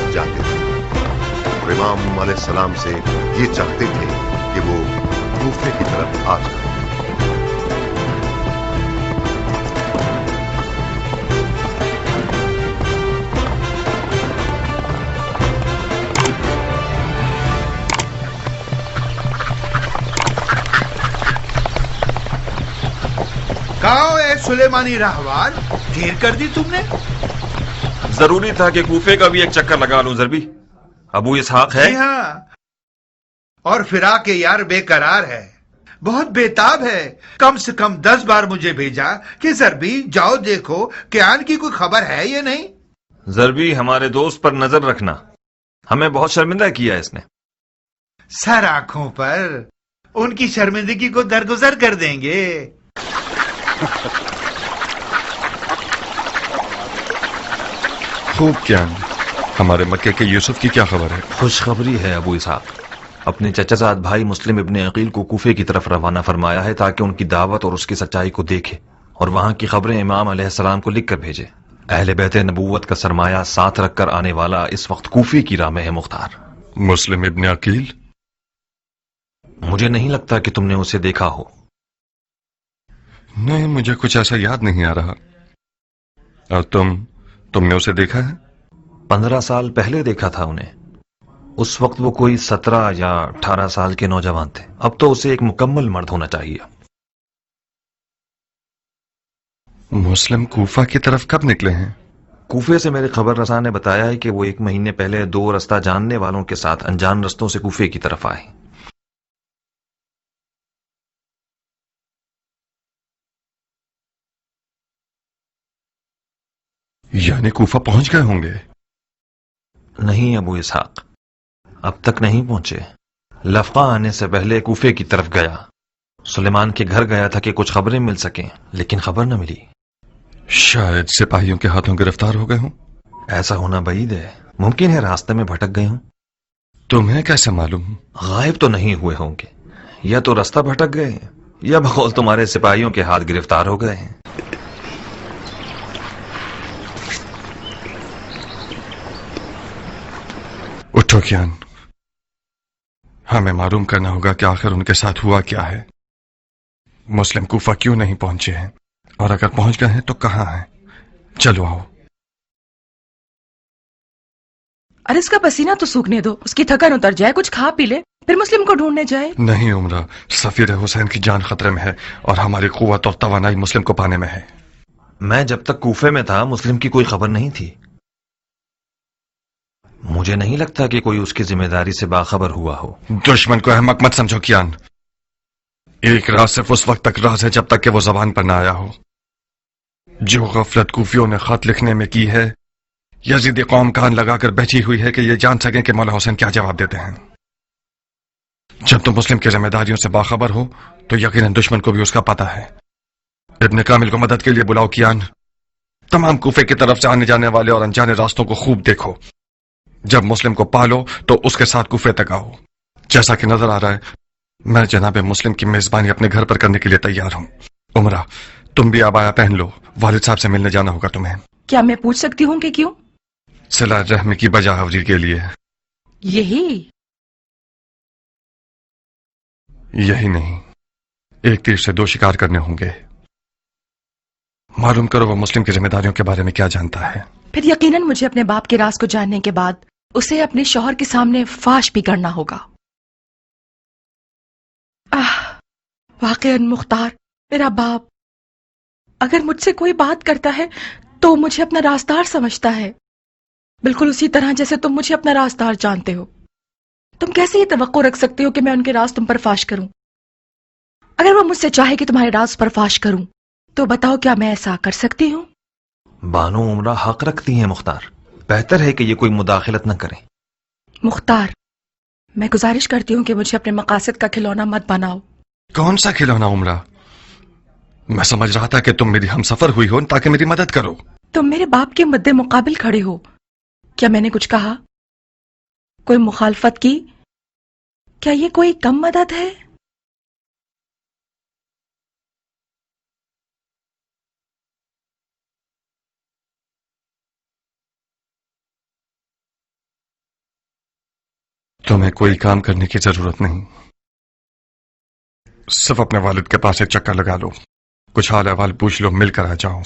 पहुंच जाते थे और इमाम अलैहिस्सलाम से ये चाहते थे कि वो कूफे की तरफ आ जाए। कहो ए सुलेमानी रहवान, देर कर दी तुमने। जरूरी था कि कूफे का भी एक चक्कर लगा लूं ज़रबी। अबू इसहाक है? जी हाँ, और फिराक के यार बेकरार है, बहुत बेताब है। कम से कम 10 बार मुझे भेजा कि ज़रबी जाओ देखो कियान की कोई खबर है या नहीं। ज़रबी, हमारे दोस्त पर नजर रखना, हमें बहुत शर्मिंदा किया इसने। सर आंखों पर, उनकी शर्मिंदगी को दरगुजर कर देंगे। खूब क्या हमारे मक्के के यूसुफ की क्या खबर है? खुशखबरी है अबू इसहाक, अपने चचाजाद भाई मुस्लिम इब्ने अकील को कूफे की तरफ रवाना फरमाया है ताकि उनकी दावत और उसकी सच्चाई को देखे और वहां की खबरें इमाम अलैहिस्सलाम को लिख कर भेजे। अहले बैत नबूवत का सरमाया साथ रखकर आने वाला इस वक्त कूफे की राह में है मुख्तार। मुस्लिम इब्ने अकील? मुझे नहीं लगता कि तुमने उसे देखा हो। नहीं, मुझे कुछ ऐसा याद नहीं आ रहा। और तुमने उसे देखा है? 15 साल पहले देखा था उन्हें। उस वक्त वो कोई 17 या 18 साल के नौजवान थे। अब तो उसे एक मुकम्मल मर्द होना चाहिए। मुस्लिम कूफा की तरफ कब निकले हैं? कूफे से मेरे खबर रसा ने बताया है कि वो 1 महीने पहले 2 रास्ता जानने वालों के साथ अनजान रस्तों से कूफे की तरफ आए। यानी कूफा पहुंच गए होंगे? नहीं अबू इसहाक, अब तक नहीं पहुंचे। लफका आने से पहले कूफे की तरफ गया। सुलेमान के घर गया था कि कुछ खबरें मिल सकें, लेकिन खबर न मिली। शायद सिपाहियों के हाथों गिरफ्तार हो गए हों। ऐसा होना बैद है, मुमकिन है रास्ते में भटक गए हों। तुम्हें कैसे मालूम? गायब तो नहीं हुए होंगे, या तो रास्ता भटक गए हैं या बकौल तुम्हारे सिपाहियों के हाथ गिरफ्तार हो गए हैं। उठो कियान, हमें मालूम करना होगा कि आखिर उनके साथ हुआ क्या है। मुस्लिम कूफा क्यों नहीं पहुंचे हैं, और अगर पहुंच गए हैं तो कहां हैं। चलो आओ। अरे इसका पसीना तो सूखने दो, उसकी थकान उतर जाए, कुछ खा पी ले, फिर मुस्लिम को ढूंढने जाए। नहीं उमरा, सफीर हुसैन की जान खतरे में है और हमारी कुव्वत और तवानाई मुस्लिम को पाने में है। मैं जब तक कूफे में था मुस्लिम की कोई खबर नहीं थी। मुझे नहीं लगता कि कोई उसकी जिम्मेदारी से बाखबर हुआ हो। दुश्मन को अहमक मत समझो कियान। एक राज सिर्फ उस वक्त तक राज है जब तक कि वो जबान पर ना आया हो। जो गफलत कूफियों ने खत लिखने में की है, यजीदी कौम कान लगाकर बैठी हुई है कि ये जान सकें कि मौला हुसैन क्या जवाब देते हैं। जब तुम मुस्लिम की जिम्मेदारियों से बाखबर हो तो यकीनन दुश्मन को भी उसका पता है। इब्ने कामिल को मदद के लिए बुलाओ कियान। तमाम कूफे की तरफ से आने जाने वाले और अनजाने रास्तों को खूब देखो। जब मुस्लिम को पालो तो उसके साथ कूफे तक आओ। जैसा कि नजर आ रहा है, मैं जनाबे मुस्लिम की मेजबानी अपने घर पर करने के लिए तैयार हूं। उमरा, तुम भी आबाया पहन लो, वालिद साहब से मिलने जाना होगा तुम्हें। क्या मैं पूछ सकती हूँ कि क्यों? सिला रहमी की बजावरी के लिए। यही नहीं, एक तीर से 2 शिकार करने होंगे। मालूम करो वो मुस्लिम की जिम्मेदारियों के बारे में क्या जानता है। फिर यकीनन मुझे अपने बाप के राज को जानने के बाद उसे अपने शौहर के सामने फाश भी करना होगा। वाकईन मुख्तार, मेरा बाप अगर मुझसे कोई बात करता है तो मुझे अपना राजदार समझता है, बिल्कुल उसी तरह जैसे तुम मुझे अपना राजदार जानते हो। तुम कैसे ये तवक्को रख सकते हो कि मैं उनके राज तुम पर फाश करूं? अगर वो मुझसे चाहे कि तुम्हारे राज पर फाश करूं तो बताओ, क्या मैं ऐसा कर सकती हूं? बानो उमरा हक रखती हैं मुख्तार, बेहतर है कि ये कोई मुदाखलत न करें। मुख्तार, मैं गुजारिश करती हूँ कि मुझे अपने मकासद का खिलौना मत बनाओ। कौन सा खिलौना उमरा? मैं समझ रहा था कि तुम मेरी हमसफर हुई हो ताकि मेरी मदद करो। तुम मेरे बाप के मद्दे मुकाबिल खड़े हो। क्या मैंने कुछ कहा? कोई मुखालफत की? क्या ये कोई कम मदद है? तुम्हें कोई काम करने की जरूरत नहीं, सिर्फ अपने वालिद के पास एक चक्कर लगा लो, कुछ हाल अहवाल पूछ लो, मिलकर आ जाओ।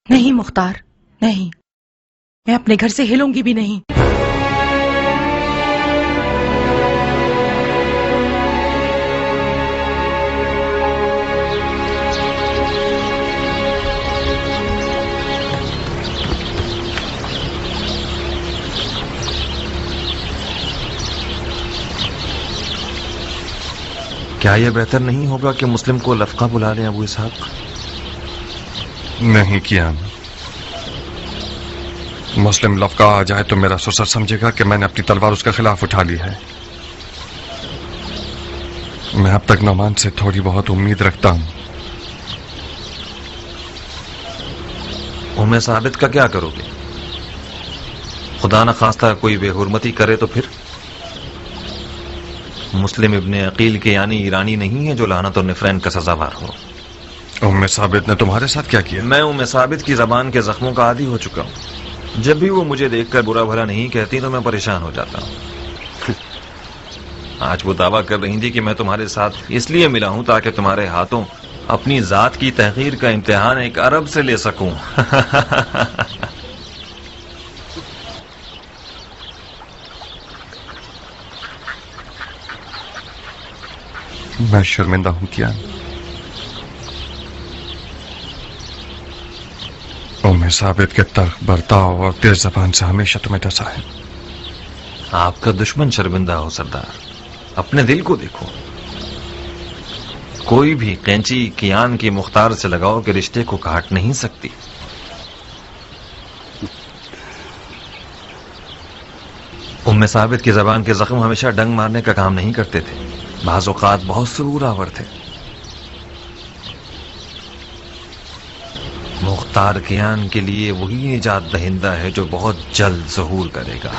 नहीं मुख्तार, नहीं, मैं अपने घर से हिलूंगी भी नहीं। क्या यह बेहतर नहीं होगा कि मुस्लिम को लफका बुला लें अबू इसहाक? नहीं किया, मुस्लिम लफका आ जाए तो मेरा ससुर समझेगा कि मैंने अपनी तलवार उसके खिलाफ उठा ली है। मैं अब तक नौमान से थोड़ी बहुत उम्मीद रखता हूं। उम्मे साबित का क्या करोगे? खुदा न खास्ता कोई बेहुरमती करे तो फिर? मुस्लिम इब्ने अकील के यानी ईरानी नहीं है जो लानत और निफरैन का सजावार हो। उम्मे साबित ने तुम्हारे साथ क्या किया? मैं उम्मे साबित की जबान के जख्मों का आदी हो चुका हूं। जब भी वो मुझे देखकर बुरा भला नहीं कहती तो मैं परेशान हो जाता हूं। आज वो दावा कर रही थी कि मैं तुम्हारे साथ इसलिए मिला हूं ताकि तुम्हारे हाथों अपनी जात की तहकीर का इम्तिहान एक अरब से ले सकूं। मैं शर्मिंदा हूं किया। उम्मे साबित के तर्क बर्ताव और तेज जबान से हमेशा तुम्हें डसा है। आपका दुश्मन शर्मिंदा हो सरदार, अपने दिल को देखो। कोई भी कैंची कियान की मुख्तार से लगाओ के रिश्ते को काट नहीं सकती। उम्मे साबित की जबान के जख्म हमेशा डंग मारने का काम नहीं करते थे, बाज़ औक़ात बहुत सुरूर आवर थे। मुख्तार कियान के लिए वही निजात दहिंदा है जो बहुत जल्द ज़हूर करेगा।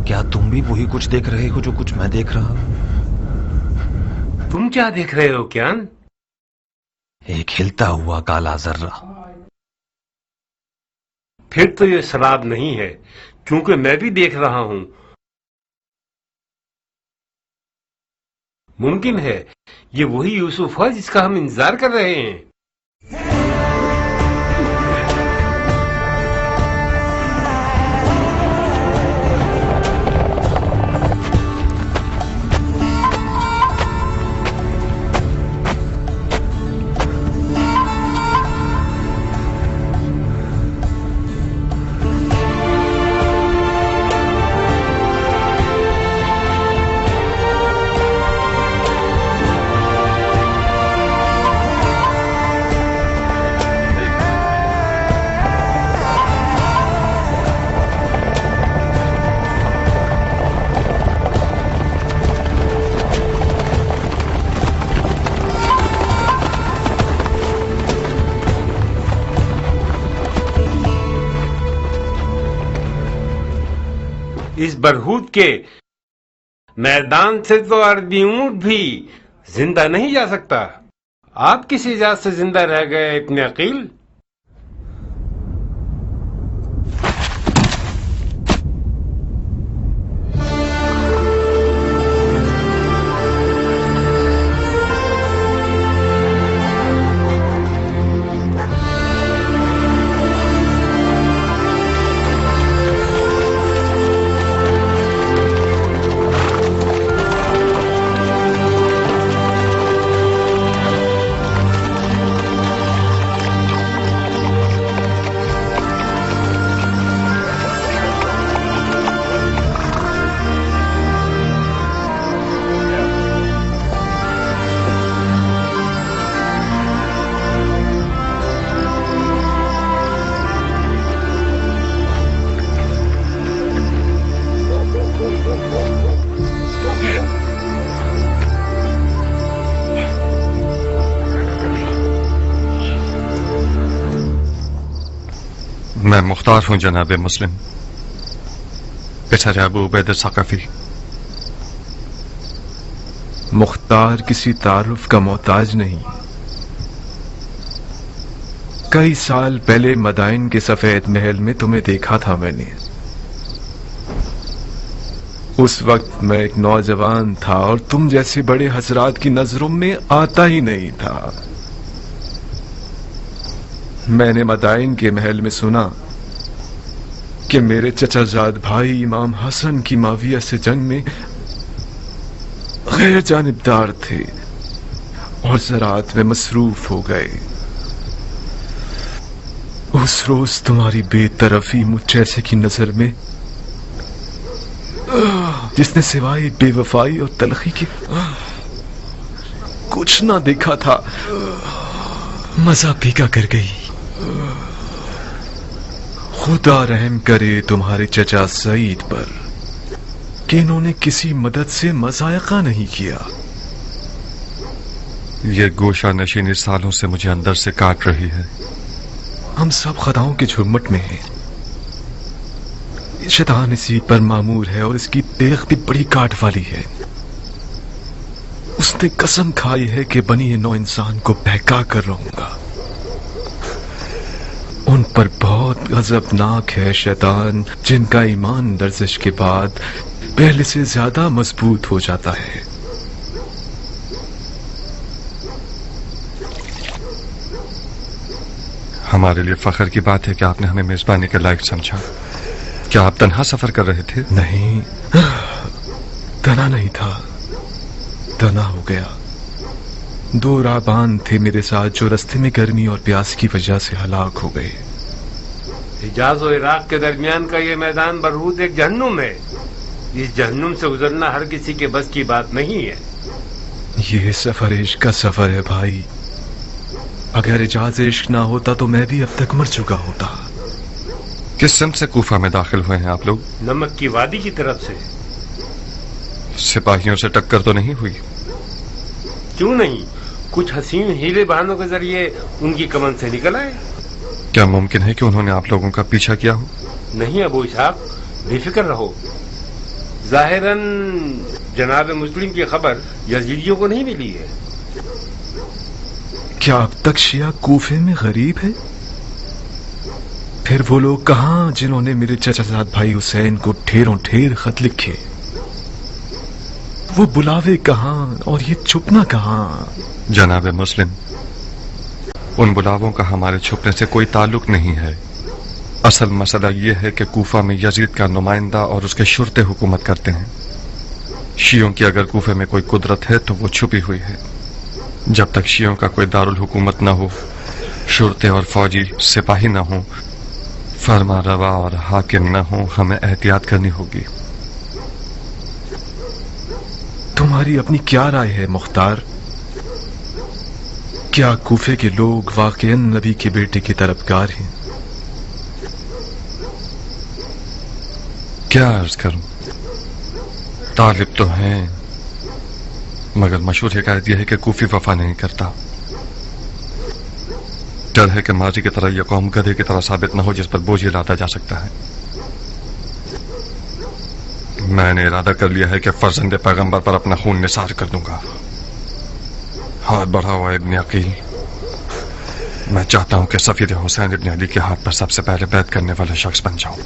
क्या तुम भी वही कुछ देख रहे हो जो कुछ मैं देख रहा हूं? तुम क्या देख रहे हो क्यान? एक हिलता हुआ काला जर्रा। फिर तो ये शराब नहीं है, क्योंकि मैं भी देख रहा हूं। मुमकिन है ये वही यूसुफ है जिसका हम इंतजार कर रहे हैं। इस बरहूत के मैदान से तो अर्दी ऊंट भी जिंदा नहीं जा सकता। आप किस इजाजत से जिंदा रह गए इब्ने अकील? मैं मुख्तार हूं जनाब मुस्लिम, बेचारे अबू उबैद सक़फ़ी। मुख्तार किसी तारुफ का मोहताज नहीं। कई साल पहले मदाइन के सफेद महल में तुम्हें देखा था मैंने। उस वक्त मैं एक नौजवान था और तुम जैसे बड़े हजरात की नजरों में आता ही नहीं था। मैंने मदाइन के महल में सुना कि मेरे चचाजाद भाई इमाम हसन की माविया से जंग में गैर जानिबदार थे और ज़राअत में मसरूफ हो गए। उस रोज तुम्हारी बेतरफी मुझ जैसे की नजर में, जिसने सिवाय बेवफाई और तलखी के कुछ ना देखा था, मजा फीका कर गई। खुदा रहम करे तुम्हारे चचा सईद पर कि इन्होंने किसी मदद से मजायका नहीं किया। ये गोशा नशीनी सालों से मुझे अंदर से काट रही है। हम सब खदाओं के झुरमुट में हैं। शैतान इसी पर मामूर है और इसकी तेग भी बड़ी काट वाली है। उसने कसम खाई है कि बनी नौ इंसान को बहका कर रहूंगा। उन पर बहुत गजबनाक है शैतान, जिनका ईमान लर्जिश के बाद पहले से ज्यादा मजबूत हो जाता है। हमारे लिए फख्र की बात है कि आपने हमें मेजबानी के लायक समझा। क्या आप तन्हा सफर कर रहे थे? नहीं, तना नहीं था, तना हो गया। दो राहबान थे मेरे साथ जो रास्ते में गर्मी और प्यास की वजह से हलाक हो गए। हिजाज और इराक के दरमियान का ये मैदान बरहूद एक जहन्नुम है। इस जहन्नुम से गुजरना हर किसी के बस की बात नहीं है। ये सफर इश्क का सफर है भाई। अगर इजाज इश्क ना होता तो मैं भी अब तक मर चुका होता। किस सिमत से कूफा में दाखिल हुए हैं आप लोग? नमक की वादी की तरफ से। सिपाहियों से टक्कर तो नहीं हुई? क्यों नहीं, कुछ हसीन हीले बहानों के जरिए उनकी कमन से निकल आए। क्या मुमकिन है कि उन्होंने आप लोगों का पीछा किया हो? नहीं अबू इसहाक, बेफिक्र रहो। जाहिरन जनाब मुस्लिम की खबर यजीदियों को नहीं मिली है। क्या अब तक शिया कूफे में गरीब है? फिर वो लोग कहां जिन्होंने मेरे चचाजाद भाई हुसैन को ढेरों ढेर खत लिखे? वो बुलावे कहां और ये छुपना कहां? जनाब मुस्लिम, उन बुलावों का हमारे छुपने से कोई ताल्लुक नहीं है। असल मसला ये है कि कूफा में यजीद का नुमाइंदा और उसके शुरते हुकूमत करते हैं। शियों की अगर कूफे में कोई कुदरत है तो वो छुपी हुई है। जब तक शियों का कोई दारुल हुकूमत न हो, शुरते और फौजी सिपाही न हो, फरमा रवा और हाकिम न हो, हमें एहतियात करनी होगी। तुम्हारी अपनी क्या राय है मुख्तार? क्या कूफे के लोग वाकईन नबी के बेटे की तरफदार हैं? क्या अर्ज करूं, तालिब तो हैं, मगर मशहूर हिकायत यह है कि कूफी वफा नहीं करता। डर है कि माजी की तरह यह कौम गधे की तरह साबित न हो जिस पर बोझ लादा जा सकता है। मैंने इरादा कर लिया है कि फर्जंदे पैगंबर पर अपना खून निसार कर दूंगा। हाथ बढ़ा हुआ इब्न अकील, मैं चाहता हूं कि सफीद हुसैन इब्न अली के हाथ पर सबसे पहले बैत करने वाला शख्स बन जाऊं।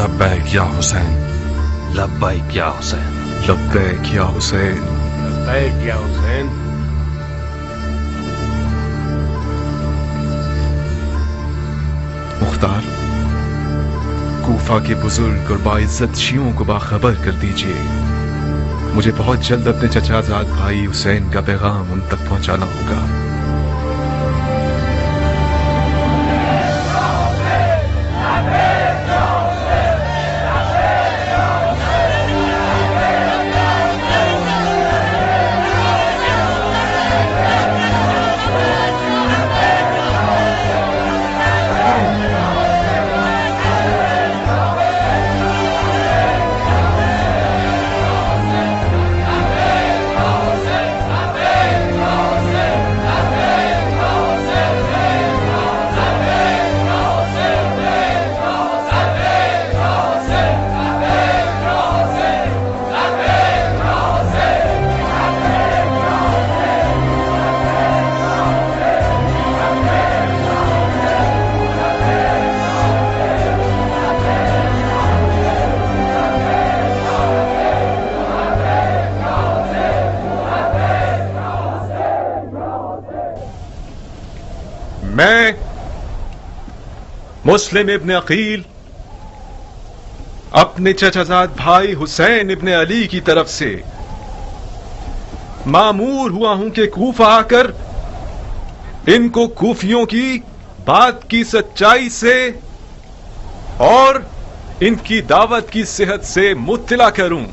लब्बैक या हुसैन। लब्बैक या हुसैन। लब्बैक या हुसैन। लब्बैक या हुसैन। मुख्तार, कूफा के बुजुर्ग और बाइज्जत शियों को बाखबर कर दीजिए। मुझे बहुत जल्द अपने चचाजाद भाई हुसैन का पैगाम उन तक पहुंचाना होगा। मैं मुस्लिम इब्न अकील अपने चचाजाद भाई हुसैन इब्न अली की तरफ से मामूर हुआ हूं कि कूफा आकर इनको कूफियों की बात की सच्चाई से और इनकी दावत की सेहत से मुत्तला करूं।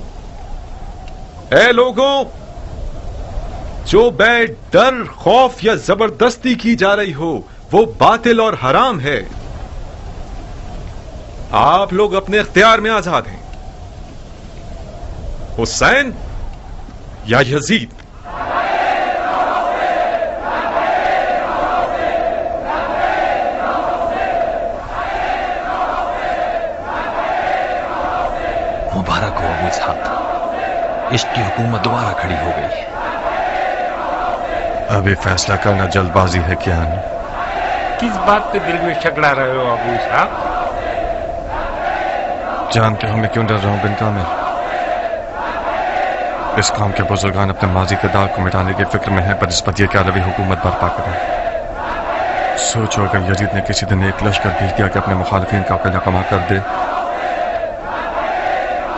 ऐ लोगों, जो बैत डर, खौफ या जबरदस्ती की जा रही हो वो बातिल और हराम है। आप लोग अपने इख्तियार में आजाद हैं, हुसैन या यजीद। मुबारक हो अबू इसहाक, इश्क की हुकूमत दोबारा खड़ी हो गई है। अभी फैसला करना जल्दबाजी है क्या? किस बात पे दिल में शक ला रहे हो अबू साहब? जानते हो मैं क्यों डर रहा हूं बिन कामिल? इस कौम के बुजुर्गान अपने माजी के दाग को मिटाने की फिक्र में है बनिस्बत ये कि अरबी हुकूमत बर्पा करें। सोचो अगर यजीद ने किसी दिन एक लश्कर भेज दिया कि अपने मुखालिफिन का अकल कमा कर दे,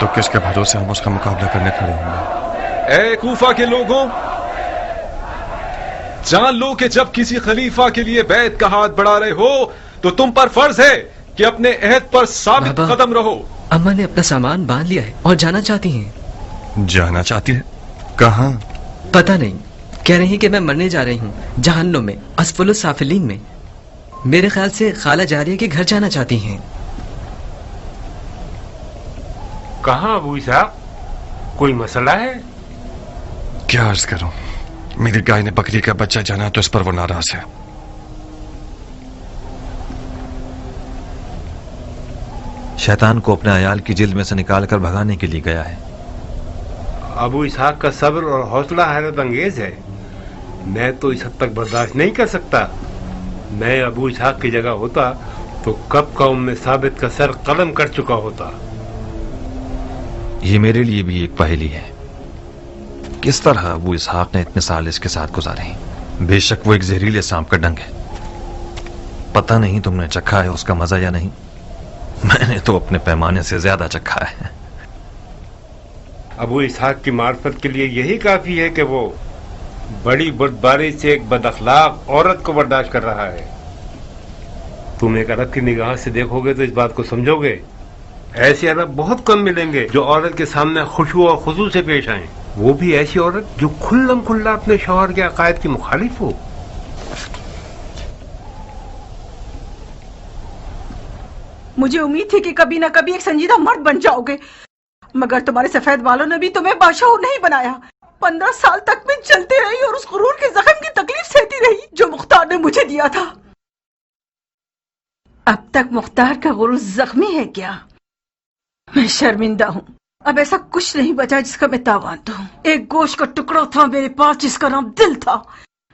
तो किसके भरोसे हम उसका मुकाबला करने खड़े होंगे? ऐ कूफा के लोगों, जान लो कि जब किसी खलीफा के लिए बैत का हाथ बढ़ा रहे हो तो तुम पर फर्ज है कि अपने अहद पर साबित बाबा। कदम रहो। अम्मा ने अपना सामान बांध लिया है और जाना चाहती हैं। जाना चाहती है? कहाँ? पता नहीं, कह रही हैं कि मैं मरने जा रही हूँ जहन्नुम में, असफलुस साफिलीन में। मेरे ख्याल से खाला जारिया के घर जाना चाहती हैं। कहाँ अबू साहब, कोई मसला है? क्या अर्ज करूं, मेरी गाय ने बकरी का बच्चा जाना तो इस पर वो नाराज है। शैतान को अपने अयाल की जिल्द में से निकाल कर भगाने के लिए गया है। अबू इसहाक का सब्र और हौसला हैरत अंगेज है। मैं तो इस हद तक बर्दाश्त नहीं कर सकता। मैं अबू इसहाक की जगह होता तो कब कौम में साबित का सर कलम कर चुका होता। ये मेरे लिए भी एक पहेली है, किस तरह अबू इसहाक ने इतने साल इसके साथ गुजारे। बेशक वो एक जहरीले सांप का डंग है। पता नहीं तुमने चखा है उसका मजा या नहीं, मैंने तो अपने पैमाने से ज्यादा चखा है। अबू इसहाक की मार्फत के लिए यही काफी है कि वो बड़ी बुर्दबारी से एक बदअखलाक औरत को बर्दाश्त कर रहा है। तुम एक अरब की निगाह से देखोगे तो इस बात को समझोगे। ऐसे अरब बहुत कम मिलेंगे जो औरत के सामने खुशू और खुजू से पेश आए, वो भी ऐसी औरत जो खुल्लम खुल्ला अपने शौहर के अकायद की मुखालिफ हो। मुझे उम्मीद थी कि कभी ना कभी एक संजीदा मर्द बन जाओगे, मगर तुम्हारे सफेद बालों ने भी तुम्हें बादशाह नहीं बनाया। 15 साल तक मैं चलती रही और उस गुरूर के जख्म की तकलीफ सहती रही जो मुख्तार ने मुझे दिया था। अब तक मुख्तार का गुरूर जख्मी है क्या? मैं शर्मिंदा हूँ। अब ऐसा कुछ नहीं बचा जिसका मैं तावान दूं। एक गोश्त का टुकड़ा था मेरे पास जिसका नाम दिल था,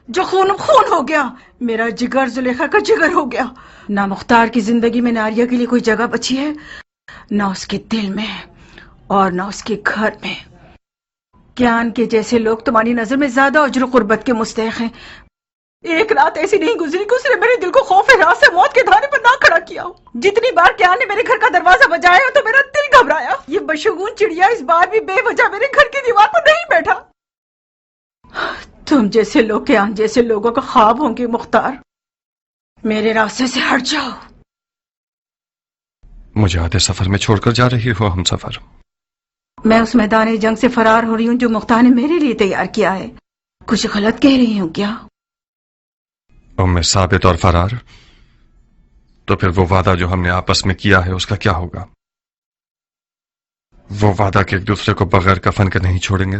जो खून खून हो गया। मेरा जिगर जुलेखा का जिगर हो गया। ना मुख्तार की जिंदगी में नारिया के लिए कोई जगह बची है, ना उसके दिल में और ना उसके घर में। ज्ञान के जैसे लोग तुम्हारी नजर में ज्यादा अजर कुर्बत के मुस्तहक हैं। एक रात ऐसी नहीं गुजरी कि उसने मेरे दिल को खौफ रात से मौत के धारे पर ना खड़ा किया। जितनी बार ज्ञान ने मेरे घर का दरवाजा बजाया तो मेरा दिल घबराया। ये बशगुन चिड़िया इस बार भी बेवजह मेरे घर की दीवार पर नहीं बैठा। तुम जैसे लोग ज्ञान जैसे लोगों का ख्वाब होंगे मुख्तार। मेरे रास्ते से हट जाओ। मुझे आधे सफर में छोड़कर जा रही हो हम सफर? मैं उस मैदान जंग से फरार हो रही हूँ जो मुख्तार ने मेरे लिए तैयार किया है। कुछ गलत कह रही हूँ क्या? और मैं साबित और फरार, तो फिर वो वादा जो हमने आपस में किया है उसका क्या होगा? वो वादा कि एक दूसरे को बगैर कफन के नहीं छोड़ेंगे।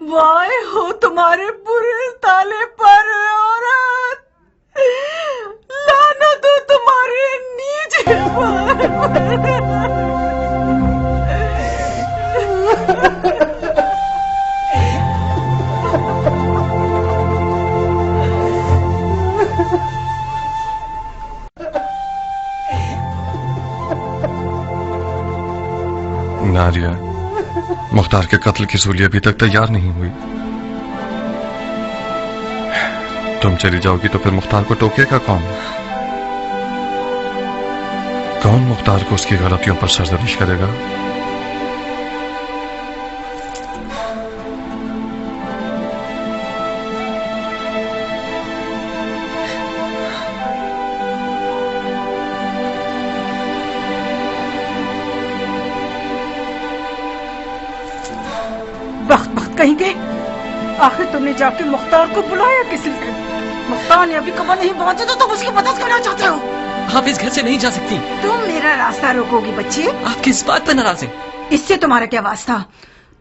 वाह हो तुम्हारे बुरे ताले पर औरत, लानत हो तुम्हारे नीच पर। नारिया, मुख्तार के कत्ल की सूली अभी तक तैयार नहीं हुई। तुम चली जाओगी तो फिर मुख्तार को टोकेगा कौन? कौन मुख्तार को उसकी गलतियों पर सरजनिश करेगा? वक्त कहीं गए। आखिर तुमने जाके मुख्तार को बुलाया किस लिए? मुख्तार ने अभी कबर नहीं पहुंचे तो तुम उसकी मदद करना चाहते हो? आप इस घर से नहीं जा सकती। तुम मेरा रास्ता रोकोगी बच्चे? आप किस बात पर नाराज हैं? इससे तुम्हारा क्या वास्ता?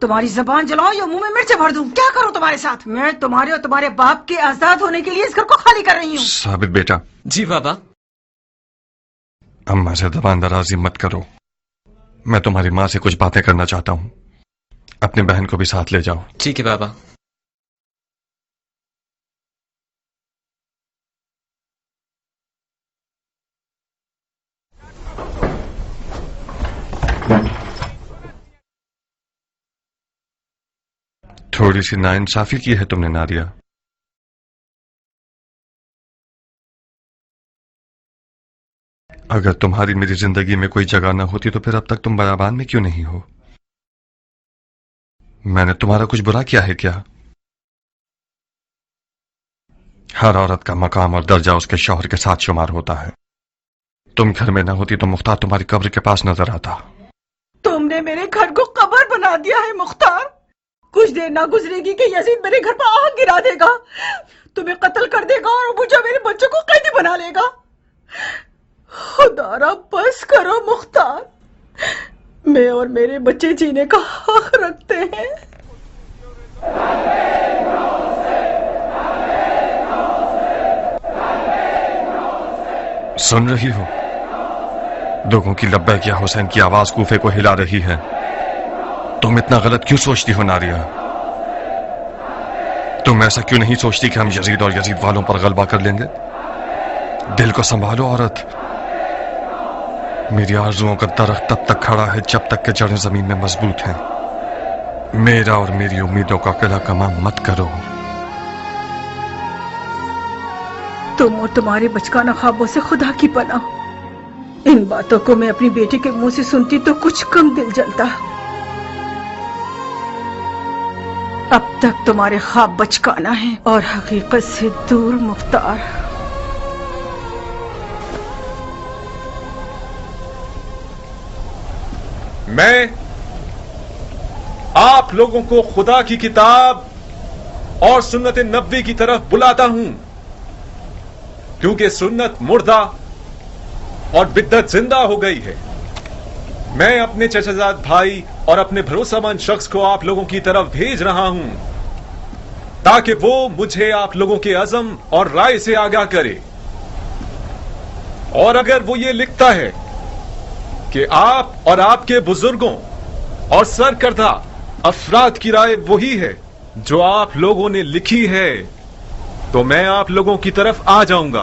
तुम्हारी जबान जलाओ या मुंह में मिर्च भर दूं? क्या करूं तुम्हारे साथ? मैं तुम्हारे और तुम्हारे बाप के आजाद होने के लिए इस घर को खाली कर रही हूँ। साबित बेटा, जी बाबा। अम्मा से दबान दराजी मत करो। मैं तुम्हारी माँ से कुछ बातें करना चाहता हूँ। अपनी बहन को भी साथ ले जाओ। ठीक है बाबा। थोड़ी सी नाइंसाफी की है तुमने नारिया। अगर तुम्हारी मेरी जिंदगी में कोई जगह न होती तो फिर अब तक तुम बयाबान में क्यों नहीं हो? मैंने तुम्हारा कुछ बुरा किया है क्या? हर औरत का मकाम और दर्जा उसके शौहर के साथ शुमार होता है। तुम घर में न होती तो मुख्तार तुम्हारी कब्र के पास नजर आता। तुमने मेरे घर को कब्र बना दिया है मुख्तार। कुछ देर ना गुजरेगी कि यजीद मेरे घर पर आग गिरा देगा, तुम्हें कत्ल कर देगा और मुझे मेरे बच्चों को कैदी बना लेगा। खुदारा बस करो मुख्तार, मैं और मेरे बच्चे जीने का हक रखते हैं। सुन रही हो? लोगों की लब्बैक या हुसैन की आवाज कूफे को हिला रही है। तुम इतना गलत क्यों सोचती हो नारिया? तुम ऐसा क्यों नहीं सोचती कि हम यजीद और यजीद वालों पर गलबा कर लेंगे? दिल को संभालो औरत। मेरी आरज़ुओं का दरख्त तब तक खड़ा है जब तक कि जड़ें जमीन में मजबूत हैं। मेरा और मेरी उम्मीदों का किला कमा मत करो। तुम और तुम्हारे बचकाना ख्वाबों से खुदा की पनाह। इन बातों को मैं अपनी बेटी के मुंह से सुनती तो कुछ कम दिल जलता। अब तक तुम्हारे ख्वाब बचकाना है और हकीकत से दूर मुख्तार। मैं आप लोगों को खुदा की किताब और सुन्नत नबवी की तरफ बुलाता हूं, क्योंकि सुन्नत मुर्दा और बिद्दत जिंदा हो गई है। मैं अपने चचाजाद भाई और अपने भरोसेमंद शख्स को आप लोगों की तरफ भेज रहा हूं ताकि वो मुझे आप लोगों के अज़म और राय से आगाह करे। और अगर वो ये लिखता है कि आप और आपके बुजुर्गों और सरकर्दा अफराद की राय वही है जो आप लोगों ने लिखी है, तो मैं आप लोगों की तरफ आ जाऊंगा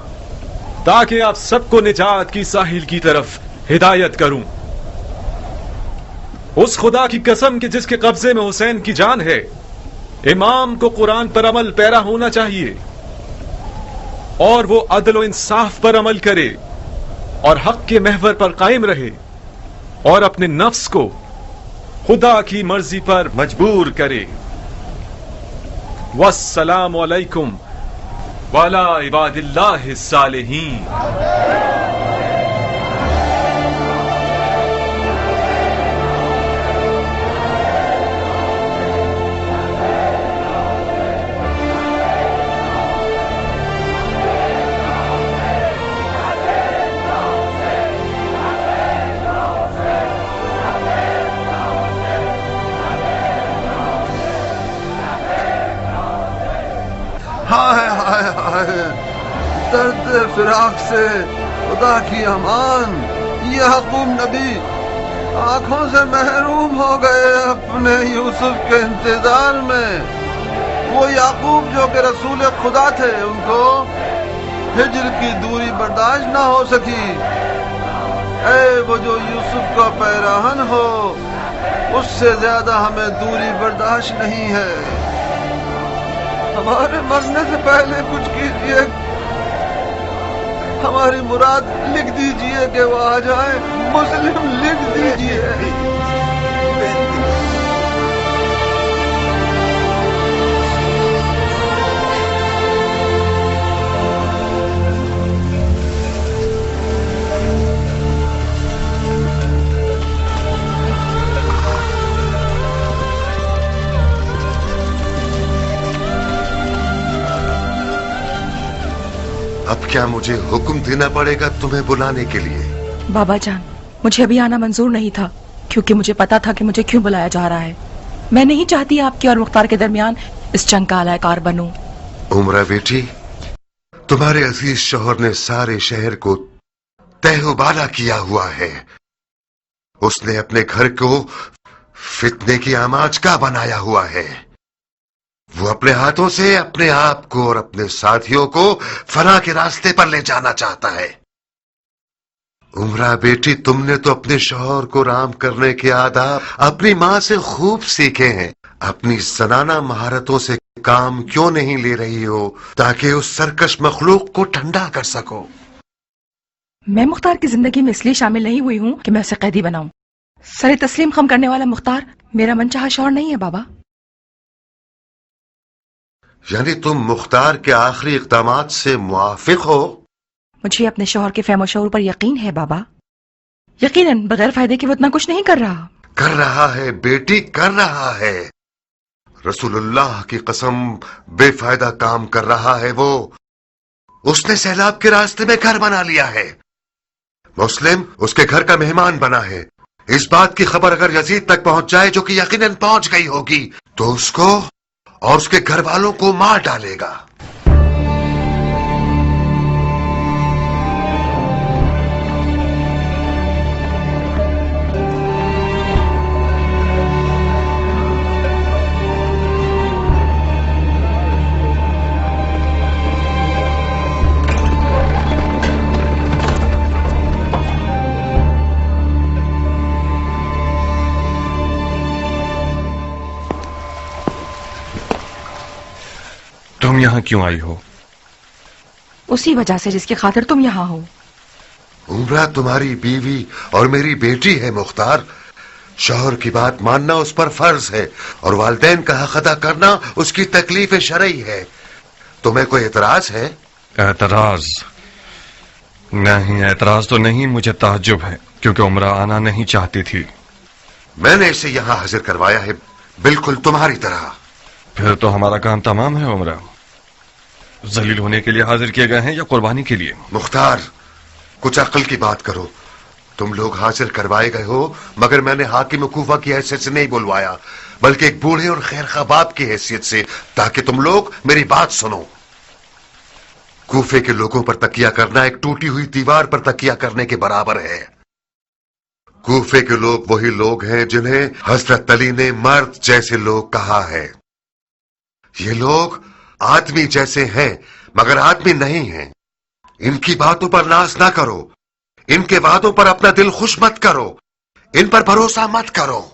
ताकि आप सबको निजात की साहिल की तरफ हिदायत करूं। उस खुदा की कसम कि जिसके कब्जे में हुसैन की जान है, इमाम को कुरान पर अमल पैरा होना चाहिए और वो अदल व इंसाफ पर अमल करे और हक के महवर पर कायम रहे और अपने नफ्स को खुदा की मर्जी पर मजबूर करे। वस्सलामु अलैकुम वाला इबादिल्लाह सालिहीन। हाय हाय हाय, दर्द फिराक से खुदा की अमान। याकूब नबी आंखों से महरूम हो गए अपने यूसुफ के इंतजार में। वो याकूब जो कि रसूल खुदा थे, उनको हिज्र की दूरी बर्दाश्त ना हो सकी। ऐ वो जो यूसुफ का पैराहन हो, उससे ज्यादा हमें दूरी बर्दाश्त नहीं है। ہمارے مرنے سے پہلے کچھ کیجیے، ہماری مراد لکھ دیجیے کہ وہ آ جائے، مسلم لکھ دیجیے۔ اب کیا مجھے حکم دینا پڑے گا تمہیں بلانے کے لیے؟ بابا جان، مجھے ابھی آنا منظور نہیں تھا کیونکہ مجھے پتا تھا کہ مجھے کیوں بلایا جا رہا ہے۔ میں نہیں چاہتی آپ کی اور مختار کے درمیان اس جنگ کا اعلی کار بنوں۔ عمرہ بیٹی، تمہارے عزیز شوہر نے سارے شہر کو تہ و بالا کیا ہوا ہے۔ اس نے اپنے گھر کو فتنے کی آماج کا بنایا ہوا ہے۔ وہ اپنے ہاتھوں سے اپنے آپ کو اور اپنے ساتھیوں کو فنا کے راستے پر لے جانا چاہتا ہے۔ عمرہ بیٹی، تم نے تو اپنے شوہر کو رام کرنے کے آداب اپنی ماں سے خوب سیکھے ہیں۔ اپنی زنانہ مہارتوں سے کام کیوں نہیں لے رہی ہو تاکہ اس سرکش مخلوق کو ٹھنڈا کر سکو؟ میں مختار کی زندگی میں اس لیے شامل نہیں ہوئی ہوں کہ میں اسے قیدی بناؤں۔ سر تسلیم خم کرنے والا مختار میرا منچاہا شوہر نہیں ہے بابا۔ یعنی تم مختار کے آخری اقدامات سے موافق ہو؟ مجھے اپنے شوہر کے فہم و شعور پر یقین ہے بابا، یقیناً بغیر فائدے کے وہ اتنا کچھ نہیں کر رہا۔ کر رہا ہے بیٹی، کر رہا ہے۔ رسول اللہ کی قسم، بے فائدہ کام کر رہا ہے وہ۔ اس نے سیلاب کے راستے میں گھر بنا لیا ہے۔ مسلم اس کے گھر کا مہمان بنا ہے۔ اس بات کی خبر اگر یزید تک پہنچ جائے، جو کہ یقیناً پہنچ گئی ہوگی، تو اس کو اور اس کے گھر والوں کو مار ڈالے گا۔ تم یہاں کیوں آئی ہو؟ اسی وجہ سے جس کی خاطر تم یہاں ہو۔ عمرہ تمہاری بیوی اور میری بیٹی ہے مختار۔ شوہر کی بات ماننا اس پر فرض ہے اور والدین کا حق ادا کرنا اس کی تکلیف شرعی ہے۔ تمہیں کوئی اعتراض ہے؟ اعتراض نہیں، اعتراض تو نہیں، مجھے تعجب ہے کیونکہ عمرہ آنا نہیں چاہتی تھی۔ میں نے اسے یہاں حاضر کروایا ہے بالکل تمہاری طرح۔ پھر تو ہمارا کام تمام ہے عمرہ۔ ذلیل ہونے کے لیے حاضر کیے گئے ہیں یا قربانی کے لیے؟ مختار، کچھ عقل کی بات کرو۔ تم لوگ حاضر کوائے گئے ہو، مگر میں نے حاکم کوفہ کی حیثیت سے نہیں بلوایا، بلکہ ایک بوڑھے اور خیرخواہ باپ کی حیثیت سے، تاکہ تم لوگ میری بات سنو۔ کوفے کے لوگوں پر تکیہ کرنا ایک ٹوٹی ہوئی دیوار پر تکیہ کرنے کے برابر ہے۔ کوفے کے لوگ وہی لوگ ہیں جنہیں حضرت علی نے مرد جیسے لوگ کہا ہے۔ یہ لوگ آدمی جیسے ہیں مگر آدمی نہیں ہیں۔ ان کی باتوں پر ناز نہ کرو، ان کے وعدوں پر اپنا دل خوش مت کرو، ان پر بھروسہ مت کرو۔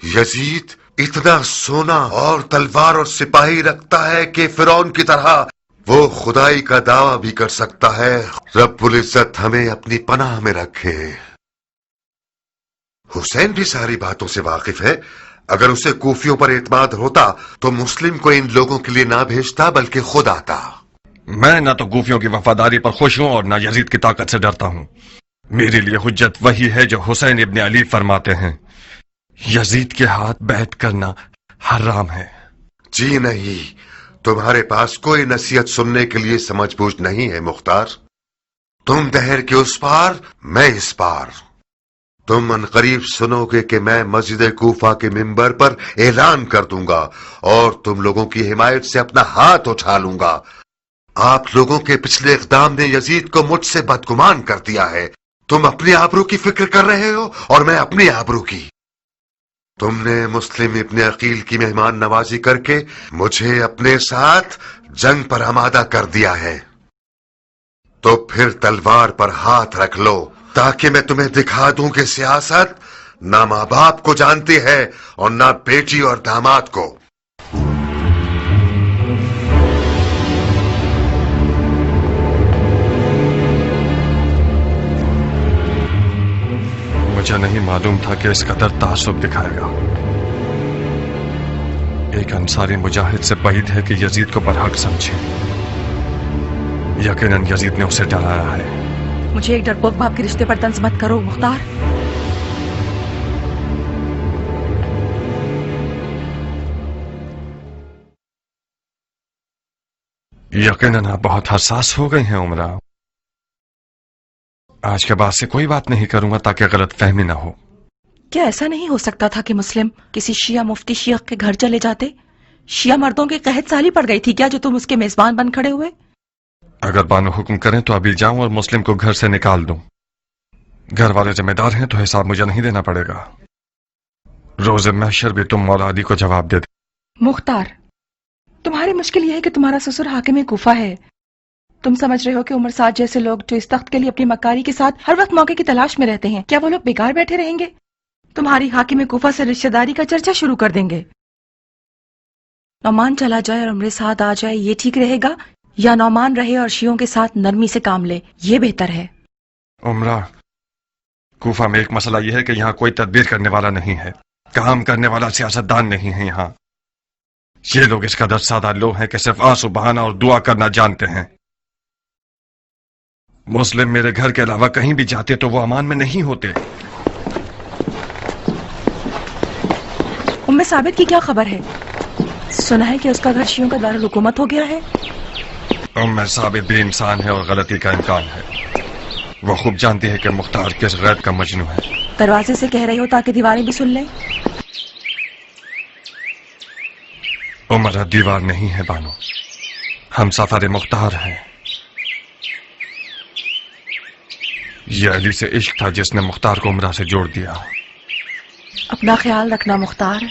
یزید اتنا سونا اور تلوار اور سپاہی رکھتا ہے کہ فرعون کی طرح وہ خدائی کا دعویٰ بھی کر سکتا ہے۔ رب العزت ہمیں اپنی پناہ میں رکھے۔ حسین بھی ساری باتوں سے واقف ہے۔ اگر اسے کوفیوں پر اعتماد ہوتا تو مسلم کو ان لوگوں کے لیے نہ بھیجتا بلکہ خود آتا۔ میں نہ تو کوفیوں کی وفاداری پر خوش ہوں اور نہ یزید کی طاقت سے ڈرتا ہوں۔ میرے لیے حجت وہی ہے جو حسین ابن علی فرماتے ہیں، یزید کے ہاتھ بیعت کرنا حرام ہے۔ جی نہیں، تمہارے پاس کوئی نصیحت سننے کے لیے سمجھ بوجھ نہیں ہے مختار۔ تم دہر کے اس پار، میں اس پار۔ تم ان قریب سنو گے کہ میں مسجد کوفہ کے ممبر پر اعلان کر دوں گا اور تم لوگوں کی حمایت سے اپنا ہاتھ اٹھا لوں گا۔ آپ لوگوں کے پچھلے اقدام نے یزید کو مجھ سے بدگمان کر دیا ہے۔ تم اپنی آبرو کی فکر کر رہے ہو اور میں اپنی آبرو کی۔ تم نے مسلم ابن عقیل کی مہمان نوازی کر کے مجھے اپنے ساتھ جنگ پر آمادہ کر دیا ہے، تو پھر تلوار پر ہاتھ رکھ لو تاکہ میں تمہیں دکھا دوں کہ سیاست نہ ماں باپ کو جانتی ہے اور نہ بیٹی اور داماد کو۔ मुझे नहीं मालूम था कि इस कदर तासुब दिखाएगा। एक अंसारी मुजाहिद से बैद है कि यजीद को बरहक समझे। यकीनन यजीद ने उसे डराया है। मुझे एक डरपोक बाप के रिश्ते पर तंज मत करो मुख्तार। यकीनन आप बहुत हसास हो गए हैं उमरा। आज के बाद से कोई बात नहीं करूंगा ताकि गलत फहमी ना हो। क्या ऐसा नहीं हो सकता था कि मुस्लिम किसी शिया मुफ्ती शेख के घर चले जाते? शिया मर्दों की कहत साली पड़ गई थी क्या जो तुम उसके मेजबान बन खड़े हुए? अगर बानो हुक्म करें तो अभी जाऊं और मुस्लिम को घर से निकाल दूं। घर वाले जिम्मेदार हैं तो हिसाब मुझे नहीं देना पड़ेगा। रोज़े महशर भी तुम मौला अली को जवाब दे दे। मुख्तार, तुम्हारी मुश्किल यह है कि तुम्हारा ससुर हाकिम कूफा है। तुम समझ रहे हो कि उमर साद जैसे लोग जो इस तख्त के लिए अपनी मक्कारी के साथ हर वक्त मौके की तलाश में रहते हैं, क्या वो लोग बेकार बैठे रहेंगे? तुम्हारी हाकिम कूफा से रिश्तेदारी का चर्चा शुरू कर देंगे। नौमान चला जाए और उमर साद आ जाए, ये ठीक रहेगा या नौमान रहे और शियों के साथ नरमी से काम ले, ये बेहतर है? उमरा, कूफा में एक मसला यह है कि यहाँ कोई तदबीर करने वाला नहीं है, काम करने वाला सियासतदान नहीं है। यहाँ ये लोग इस कदर सादा लोग हैं कि सिर्फ आंसू बहाना और दुआ करना जानते हैं। मुस्लिम मेरे घर के अलावा कहीं भी जाते तो वो अमान में नहीं होते। उम्मे साबित की क्या खबर है? सुना है कि उसका घर शियों का दारुल हुकूमत हो गया है। उम्मे साबित भी इंसान है और गलती का इम्कान है। वो खूब जानती है कि मुख्तार किस गैब का मजनू है। दरवाजे से कह रही हो ताकि दीवारें भी सुन लें। उमरा दीवार नहीं है बानो, हम सफर मुख्तार हैं। ये अली से इश्क था जिसने मुख्तार को उमरा से जोड़ दिया। अपना ख्याल रखना मुख्तार।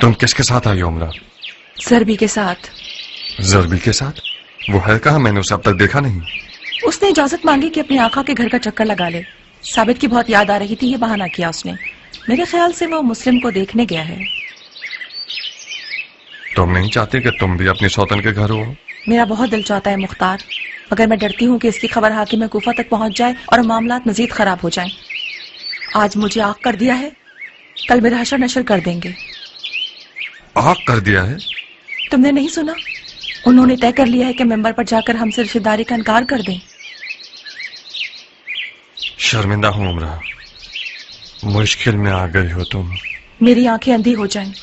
तुम किसके साथ आई हो उमरा? जरबी के साथ। जरबी के साथ? वो है कहाँ? मैंने उसे अब तक देखा नहीं। उसने इजाजत मांगी कि अपनी आका के घर का चक्कर लगा ले। साबित की बहुत याद आ रही थी, ये बहाना किया उसने। मेरे ख्याल से वो मुस्लिम को देखने गया है। तुम नहीं चाहते कि तुम भी अपनी सौतन के घर हो? मेरा बहुत दिल चाहता है मुख्तार, मगर मैं डरती हूँ कि इसकी खबर हाकिम कूफा तक पहुंच जाए और मामलात मजीद खराब हो जाएं। आज मुझे आग कर दिया है, कल मेरा हशर नशर कर देंगे। आग कर दिया है? तुमने नहीं सुना? उन्होंने तय कर लिया है कि मेंबर पर जाकर हमसे रिश्तेदारी का इनकार कर दें। शर्मिंदा हूँ उमरा, मुश्किल में आ गई हो तुम। मेरी आंखें अंधी हो जाएं।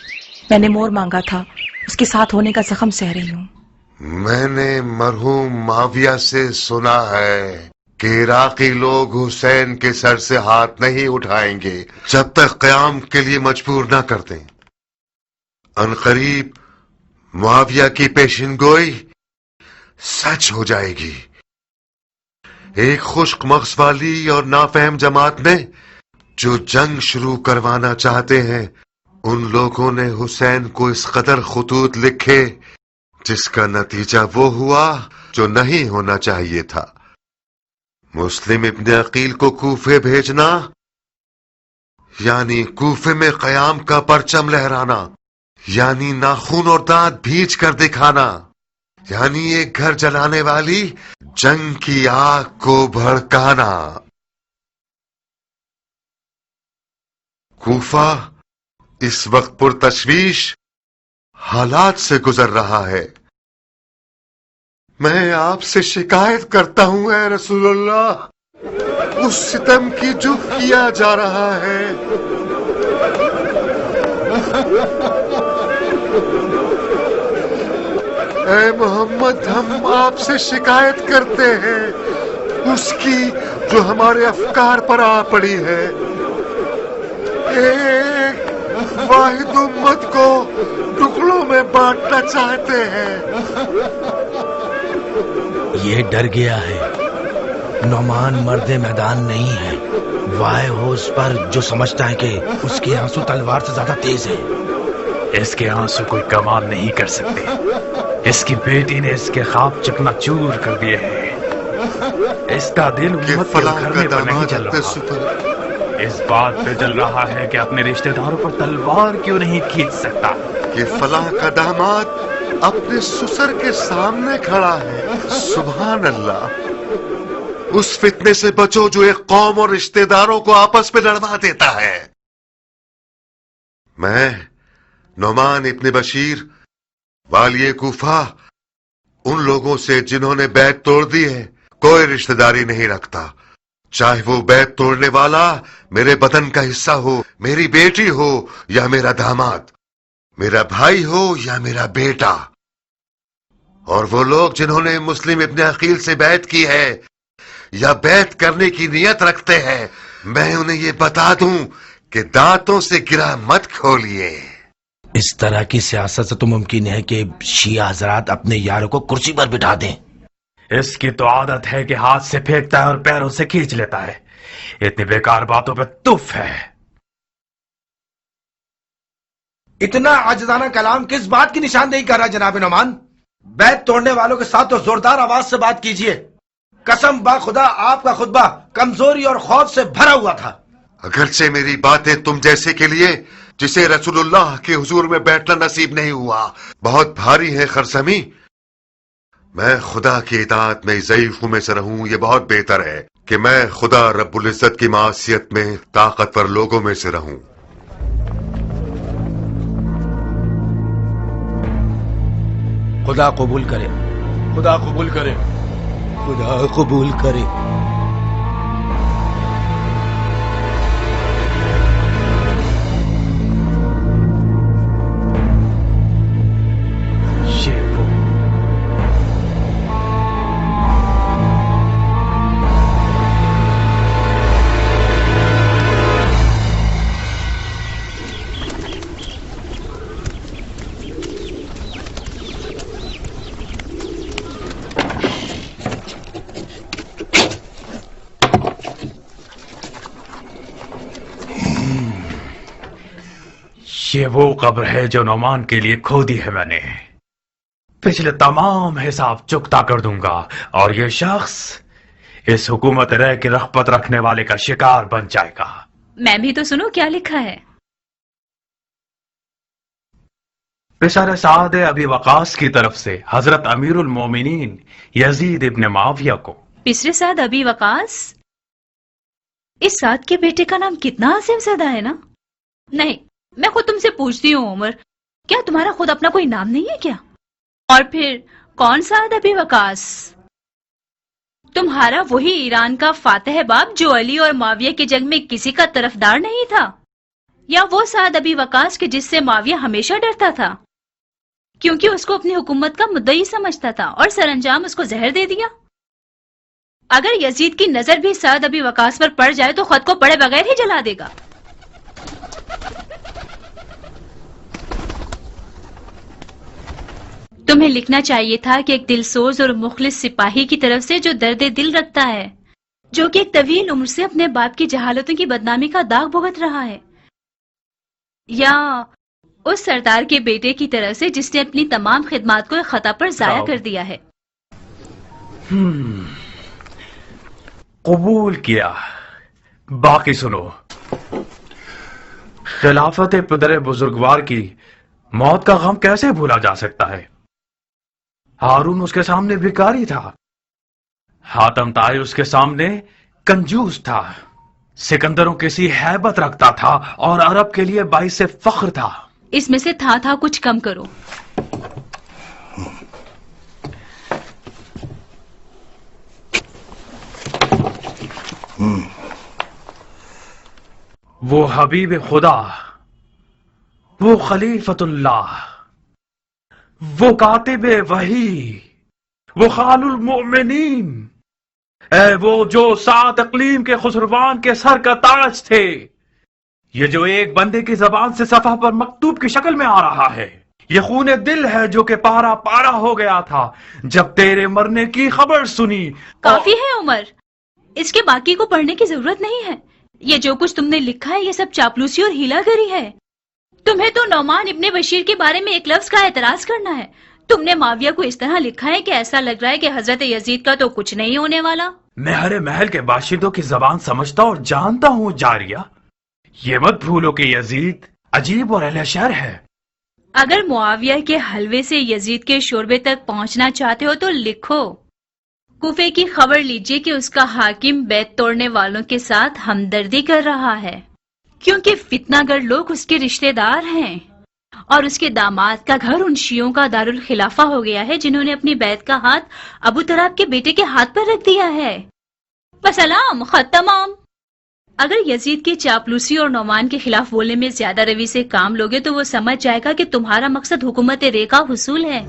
मैंने मोर मांगा था, उसके साथ होने का जख्म सह रही हूँ। मैंने मरहूम माविया से सुना है कि इराकी लोग हुसैन के सर से हाथ नहीं उठाएंगे जब तक क़याम के लिए मजबूर न कर दें। अनकरीब मुआविया की पेशिनगोई सच हो जाएगी। एक खुश्क मग़ज़ वाली और नाफहम जमात ने जो जंग शुरू करवाना चाहते हैं, उन लोगों ने हुसैन को इस कदर खुतूत लिखे जिसका नतीजा वो हुआ जो नहीं होना चाहिए था। मुस्लिम इब्न अकील को कूफे भेजना यानी कूफे में क़याम का परचम लहराना, यानी नाखून और दांत भींच कर दिखाना, यानी एक घर जलाने वाली जंग की आग को भड़काना। कूफा इस वक्त पुरतशवीश हालात से गुजर रहा है। मैं आपसे शिकायत करता हूं ऐ रसूलुल्लाह, उस सितम की जो किया जा रहा है। ऐ मोहम्मद, हम आपसे शिकायत करते हैं उसकी जो हमारे अफकार पर आ पड़ी है। एक वाहिद उम्मत को टुकड़ों में बांटना चाहते हैं। ये डर गया है। नौमान मर्दे मैदान नहीं है। वाय हो उस पर जो समझता है कि उसके आंसू तलवार से ज्यादा तेज है। اس کے آنسو کوئی کمال نہیں کر سکتے. اس کی بیٹی نے اس کے خواب چکنا چور کر دیے ہیں. اس کا دل امت کے گھرنے پر نہیں چل رہا. اس بات پہ چل رہا ہے کہ اپنے رشتہ داروں پر تلوار کیوں نہیں کھینچ سکتا. کہ فلاں کا داماد اپنے سسر کے سامنے کھڑا ہے. سبحان اللہ. اس فتنے سے بچو جو ایک قوم اور رشتہ داروں کو آپس میں لڑوا دیتا ہے. میں نعمان ابن بشیر والی کوفہ ان لوگوں سے جنہوں نے بیعت توڑ دی ہے کوئی رشتہ داری نہیں رکھتا. چاہے وہ بیعت توڑنے والا میرے بدن کا حصہ ہو، میری بیٹی ہو یا میرا داماد، میرا بھائی ہو یا میرا بیٹا. اور وہ لوگ جنہوں نے مسلم ابن عقیل سے بیعت کی ہے یا بیعت کرنے کی نیت رکھتے ہیں، میں انہیں یہ بتا دوں کہ دانتوں سے گرا مت کھولیے. اس طرح کی سیاست سے تو ممکن ہے کہ شیعہ حضرات اپنے یاروں کو کرسی پر بٹھا دیں. اس کی تو عادت ہے کہ ہاتھ سے پھینکتا ہے اور پیروں سے کھینچ لیتا ہے. اتنی بیکار باتوں پہ تف ہے. اتنا عاجزانہ کلام کس بات کی نشاندہی کر رہا ہے جناب نعمان؟ بیعت توڑنے والوں کے ساتھ تو زوردار آواز سے بات کیجئے. قسم با خدا آپ کا خطبہ کمزوری اور خوف سے بھرا ہوا تھا. اگرچہ میری باتیں تم جیسے کے لیے جسے رسول اللہ کے حضور میں بیٹھنا نصیب نہیں ہوا بہت بھاری ہے خرسمی، میں خدا کی اطاعت میں ضعیفوں میں سے رہوں. یہ بہت بہتر ہے کہ میں خدا رب العزت کی معصیت میں طاقتور لوگوں میں سے رہوں. خدا قبول کرے، خدا قبول کرے، خدا قبول کرے. یہ وہ قبر ہے جو نعمان کے لیے کھودی ہے میں نے. پچھلے تمام حساب چکتا کر دوں گا اور یہ شخص اس حکومت رہ کی رغبت رکھنے والے کا شکار بن جائے گا. میں بھی تو سنو کیا لکھا ہے. پسر سعد ابی وقاص کی طرف سے حضرت امیر المومنین یزید ابن معاویہ کو. پسر سعد ابی وقاص؟ اس سعد کے بیٹے کا نام کتنا عظیم زدہ ہے نا. نہیں، میں خود تم سے پوچھتی ہوں عمر، کیا تمہارا خود اپنا کوئی نام نہیں ہے کیا؟ اور پھر کون سعد ابی وقاص؟ تمہارا وہی ایران کا فاتح باب جو علی اور معاویہ کی جنگ میں کسی کا طرفدار نہیں تھا، یا وہ سعد ابی وقاص کے جس سے معاویہ ہمیشہ ڈرتا تھا کیونکہ اس کو اپنی حکومت کا مدعی سمجھتا تھا اور سر انجام اس کو زہر دے دیا؟ اگر یزید کی نظر بھی سعد ابی وقاص پر پڑ جائے تو خود کو پڑے بغیر ہی جلا دے گا. تمہیں لکھنا چاہیے تھا کہ ایک دل سوز اور مخلص سپاہی کی طرف سے جو درد دل رکھتا ہے، جو کہ ایک طویل عمر سے اپنے باپ کی جہالتوں کی بدنامی کا داغ بھگت رہا ہے، یا اس سردار کے بیٹے کی طرف سے جس نے اپنی تمام خدمات کو ایک خطا پر ضائع کر دیا ہے. قبول کیا. باقی سنو. خلافت پدر بزرگوار کی موت کا غم کیسے بھولا جا سکتا ہے؟ ہارون اس کے سامنے بھکاری تھا، حاتم طائی اس کے سامنے کنجوس تھا، سکندروں کسی ہیبت رکھتا تھا اور عرب کے لیے باعث فخر تھا. اس میں سے تھا کچھ کم کرو. وہ حبیب خدا، وہ خلیفت اللہ، وہ کاتب وحی، وہ خال المؤمنین، اے وہ جو 7 اقلیم کے خسروان کے سر کا تاج تھے، یہ جو ایک بندے کی زبان سے صفحہ پر مکتوب کی شکل میں آ رہا ہے، یہ خون دل ہے جو کہ پارا پارا ہو گیا تھا جب تیرے مرنے کی خبر سنی. کافی ہے عمر، اس کے باقی کو پڑھنے کی ضرورت نہیں ہے. یہ جو کچھ تم نے لکھا ہے یہ سب چاپلوسی اور ہیلا گری ہے. तुम्हें तो नौमान इब्ने बशीर के बारे में एक लफ्ज का एतराज करना है। तुमने माविया को इस तरह लिखा है कि ऐसा लग रहा है कि हजरत यजीद का तो कुछ नहीं होने वाला। मैं हरे महल के बाशिंदों की जबान समझता और जानता हूँ जारिया। ये मत भूलो कि यजीद अजीब और अहले शर है। अगर मुआविया के हलवे से यजीद के शोरबे तक पहुंचना चाहते हो तो लिखो, कूफे की खबर लीजिए कि उसका हाकिम बैत तोड़ने वालों के साथ हमदर्दी कर रहा है, क्योंकि फितनागर लोग उसके रिश्तेदार हैं और उसके दामाद का घर उन शियों का दारुल खिलाफा हो गया है जिन्होंने अपनी बैत का हाथ अबू तराब के बेटे के हाथ पर रख दिया है। वसलाम, खत तमाम। अगर यजीद की चापलूसी और नौमान के खिलाफ बोलने में ज्यादा रवि से काम लोगे तो वो समझ जाएगा कि तुम्हारा मकसद हुकूमत रे का हुसूल है।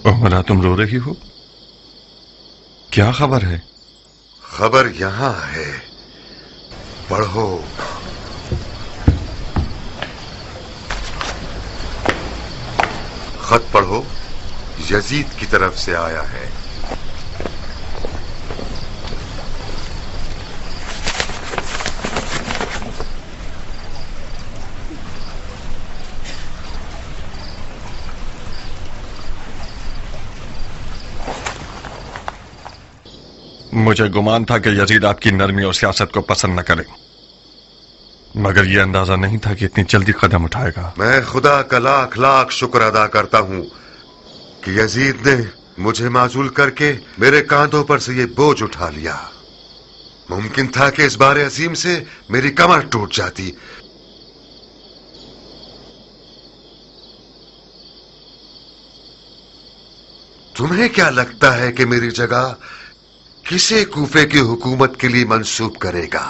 उमरा, तुम रो रही हो? क्या खबर है? खबर यहां है, पढ़ो। खत पढ़ो, यजीद की तरफ से आया है। मुझे गुमान था कि यजीद आपकी नरमी और सियासत को पसंद न करे, मगर यह अंदाजा नहीं था कि इतनी जल्दी कदम उठाएगा। मैं खुदा का लाख लाख शुक्र अदा करता हूं कि यजीद ने मुझे माजूल करके मेरे कांधों पर से ये बोझ उठा लिया। मुमकिन था कि इस बारे अजीम से मेरी कमर टूट जाती। तुम्हें क्या लगता है कि मेरी जगह किसे कूफे की हुकूमत के लिए मंसूब करेगा?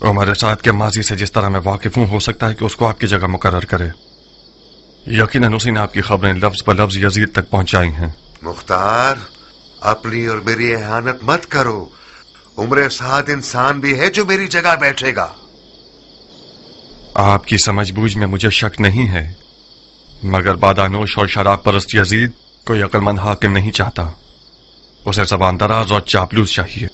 उमर साद के माजी से जिस तरह मैं वाकिफ हूं, हो सकता है कि उसको आपकी जगह मुकर्रर करे। यकीनन उसी ने आपकी खबरें लफ्ज ब लफ्ज यजीद तक पहुंचाई हैं। मुख्तार, अपनी और मेरी एहानत मत करो। उम्र साद इंसान भी है जो मेरी जगह बैठेगा। आपकी समझबूझ में मुझे शक नहीं है, मगर बादानोश और शराब परस्त यजीद कोई अक्लमंद हाकिम नहीं चाहता। उसे जबान दराज और चापलूस चाहिए,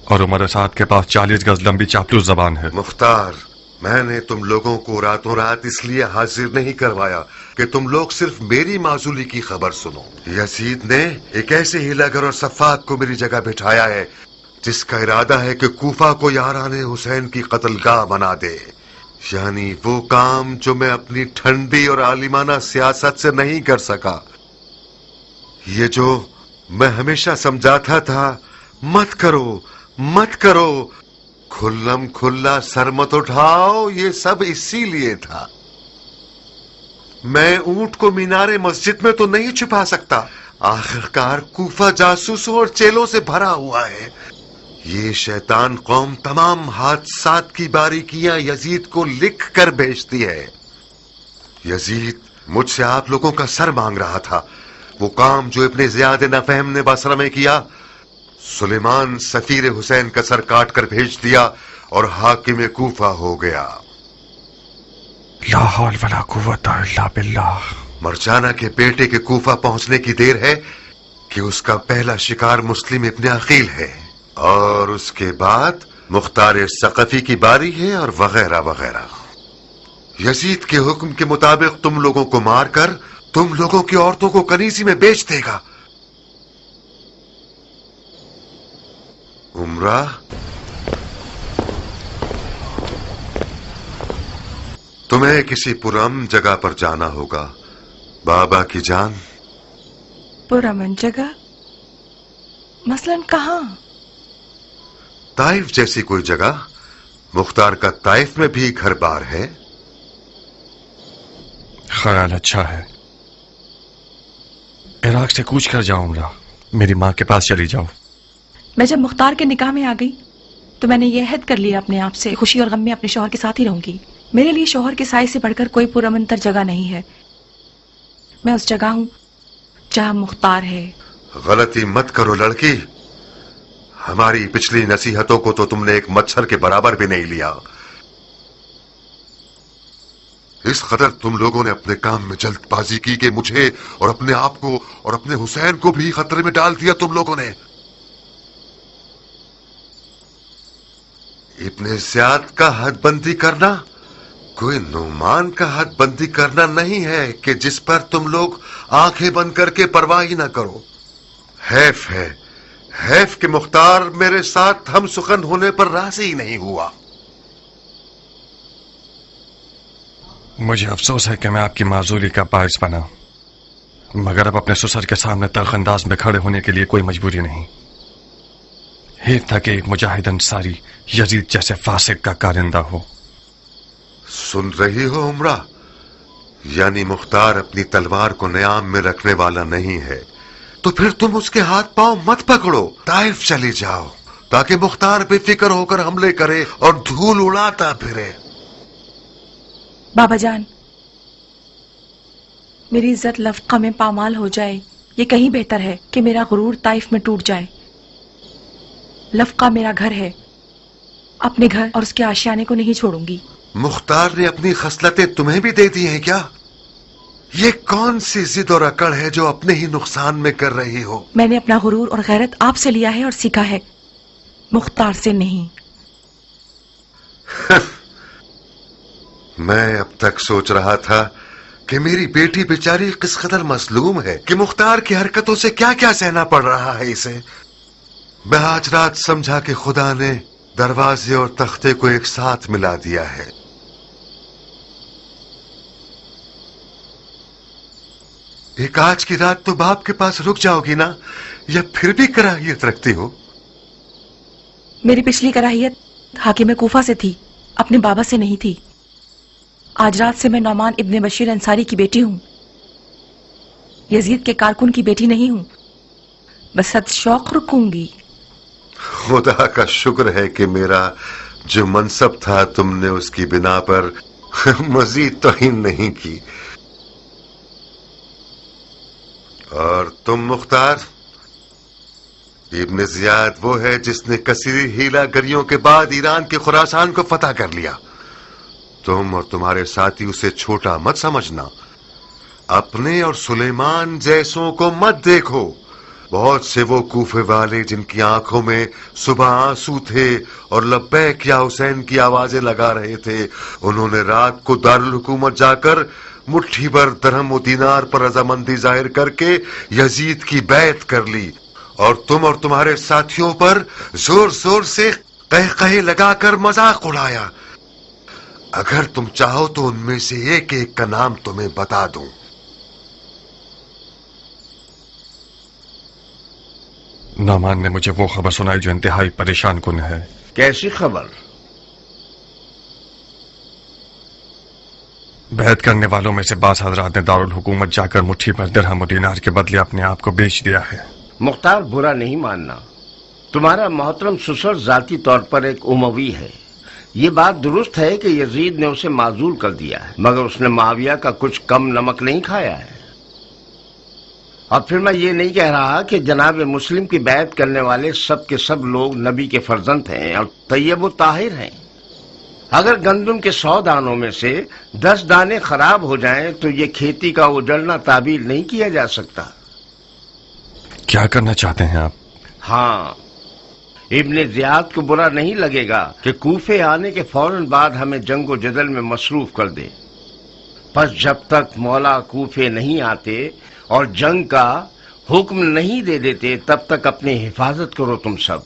और उमर साद के पास 40 गज लंबी चापलूस जबान है। मुख्तार, मैंने तुम लोगों को रातों रात इसलिए हाजिर नहीं करवाया कि तुम लोग सिर्फ मेरी माजूली की खबर सुनो। यजीद ने एक ऐसे हिलागर और सफाक को मेरी जगह बिठाया है जिसका इरादा है कि कूफा को याराने हुसैन की कत्लगाह बना दे, यानी वो काम जो मैं अपनी ठंडी और आलिमाना सियासत से नहीं कर सका। ये जो मैं हमेशा समझाता था, मत करो मत करो, खुल्लम खुल्ला सर मत उठाओ, ये सब इसीलिए था। मैं ऊंट को मीनारे मस्जिद में तो नहीं छुपा सकता। आखिरकार कूफा जासूसों और चेलों से भरा हुआ है। ये शैतान कौम तमाम हादसात की बारीकियां यजीद को लिख कर भेजती है। यजीद मुझसे आप लोगों का सर मांग रहा था। वो काम जो इब्ने ज़ियाद नफहम ने बसरा में किया, सुलेमान सफीर हुसैन का सर काट कर भेज दिया और हाकिम कूफा हो गया। ला हौल वला कुव्वता इल्ला बिल्लाह। मरजाना के बेटे के कूफा पहुंचने की देर है कि उसका पहला शिकार मुस्लिम इब्ने अकील है, और उसके बाद मुख्तार सकफी की बारी है, और वगैरह वगैरह। यजीद के हुक्म के मुताबिक तुम लोगों को मारकर तुम लोगों की औरतों को कनीजी में बेच देगा। उमरा, तुम्हें किसी पुरअमन जगह पर जाना होगा। बाबा की जान। पुरअमन जगह? मसलन कहाँ? ताइफ जैसी कोई जगह। मुख्तार का ताइफ में भी घर बार है। ख्याल अच्छा है। इराक से कूच कर जाऊंगा। मेरी माँ के पास चली जाओ। मैं जब मुख्तार के निकाह में आ गई तो मैंने ये अहद कर लिया अपने आप से, खुशी और गम में अपने शौहर के साथ ही रहूंगी। मेरे लिए शौहर के साए से बढ़कर कोई पुरअमनतर जगह नहीं है। मैं उस जगह हूँ जहाँ मुख्तार है। गलती मत करो लड़की। हमारी पिछली नसीहतों को तो तुमने एक मच्छर के बराबर भी नहीं लिया। इस कदर तुम लोगों ने अपने काम में जल्दबाजी की कि मुझे और अपने आप को और अपने हुसैन को भी खतरे में डाल दिया तुम लोगों ने। इब्ने ज़ियाद का हदबंदी करना कोई नुमान का हदबंदी करना नहीं है कि जिस पर तुम लोग आंखें बंद करके परवाह ही ना करो। हैफ है, हैफ कि मुख्तार मेरे साथ हम सुखन होने पर राजी ही नहीं हुआ। मुझे अफसोस है कि मैं आपकी माजूरी का बायस बना, मगर अब अपने ससुर के सामने तल्ख अंदाज में खड़े होने के लिए कोई मजबूरी नहीं। ही था कि एक मुजाहिद अंसारी यजीद जैसे फासिक का कारिंदा हो। सुन रही हो उमरा? यानी मुख्तार अपनी तलवार को न्याम में रखने वाला नहीं है, तो फिर तुम उसके हाथ पांव मत पकड़ो, ताइफ चली जाओ ताकि मुख्तार बेफिक्र होकर हमले करे और धूल उड़ाता फिरे। बाबा जान, मेरी इज्जत लफ्का में पामाल हो जाए ये कहीं बेहतर है कि मेरा गुरूर ताइफ में टूट जाए। लफ्का मेरा घर है, अपने घर और उसके आशियाने को नहीं छोड़ूंगी। मुख्तार ने अपनी खसलतें तुम्हें भी दे दी हैं क्या? ये कौन सी जिद और अकड़ है जो अपने ही नुकसान में कर रही हो? मैंने अपना गुरूर और गैरत आपसे लिया है और सीखा है, मुख्तार से नहीं। मैं अब तक सोच रहा था कि मेरी बेटी बेचारी किस कदर मसलूम है कि मुख्तार की हरकतों से क्या क्या सहना पड़ रहा है इसे। मैं आज रात समझा कि खुदा ने दरवाजे और तख्ते को एक साथ मिला दिया है। एक आज की रात तो बाप के पास रुक जाओगी ना, या फिर भी कराहियत रखती हो? मेरी पिछली कराहियत हाकिम कूफा से थी, अपने बाबा से नहीं थी। आज रात से मैं नौमान इब्ने बशीर अंसारी की बेटी हूँ, यजीद के कारकुन की बेटी नहीं हूँ। बस सद शौक रुकूंगी। खुदा का शुक्र है कि मेरा जो मनसब था तुमने उसकी बिना पर मजीद तौहीन नहीं की। और तुम मुख्तार, इब्ने ज़ियाद वो है जिसने कसीर हीलागरियों के बाद ईरान के खुरासान को फतह कर लिया। तुम और तुम्हारे साथी उसे छोटा मत समझना। अपने और सुलेमान जैसों को मत देखो। बहुत से वो कूफे वाले जिनकी आंखों में सुबह आंसू थे और लब्बैक या हुसैन की आवाजें लगा रहे थे, उन्होंने रात को दारुल हुकूमत जाकर मुट्ठी भर दरहम और दीनार पर रजामंदी जाहिर करके यजीद की बैत कर ली, और तुम और तुम्हारे साथियों पर जोर जोर से कह लगाकर मजाक उड़ाया। अगर तुम चाहो तो उनमें से एक एक का नाम तुम्हें बता दूं। नौमान ने मुझे वो खबर सुनाई जो इंतहाई परेशान कुन है। कैसी खबर? बैत करने वालों में से बास हजरात ने दारुल हुकूमत जाकर मुट्ठी भर दिरहम और दीनार के बदले अपने आप को बेच दिया है। मुख्तार बुरा नहीं मानना, तुम्हारा मोहतरम ससुर जाती तौर पर एक उमवी है। ये बात दुरुस्त है कि यजीद ने उसे माजूल कर दिया है, मगर उसने माविया का कुछ कम नमक नहीं खाया है। और फिर मैं ये नहीं कह रहा कि जनाब मुस्लिम की बैत करने वाले सब के सब लोग नबी के फर्जंद हैं और तैयब व ताहिर हैं। अगर गंदम के 100 दानों में से 10 दाने खराब हो जाएं तो ये खेती का उजड़ना ताबीर नहीं किया जा सकता। क्या करना चाहते हैं आप? हाँ, इब्ने ज़ियाद को बुरा नहीं लगेगा कि कूफे आने के फौरन बाद हमें जंगो जदल में मसरूफ कर दे। बस जब तक मौला कूफे नहीं आते और जंग का हुक्म नहीं दे देते तब तक अपनी हिफाजत करो तुम सब।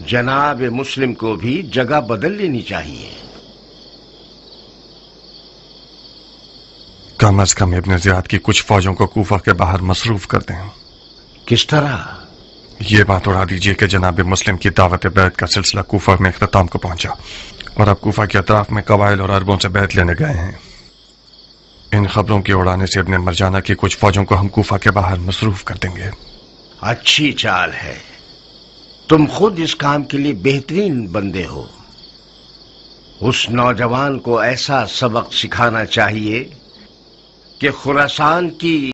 जनाब मुस्लिम को भी जगह बदल लेनी चाहिए। कम अज कम इब्ने ज़ियाद की कुछ फौजों को कूफा के बाहर मसरूफ कर दें। किस तरह? ये बात उड़ा दीजिए कि जनाब मुस्लिम की दावत बैत का सिलसिला कूफा में इख्तिताम को पहुंचा और अब कूफा के अतराफ में कबाइल और अरबों से बैत लेने गए हैं। इन खबरों के उड़ाने से इब्न मरजाना की कुछ फौजों को हम कूफा के बाहर मसरूफ कर देंगे। अच्छी चाल है। तुम खुद इस काम के लिए बेहतरीन बंदे हो। उस नौजवान को ऐसा सबक सिखाना चाहिए कि खुरासान की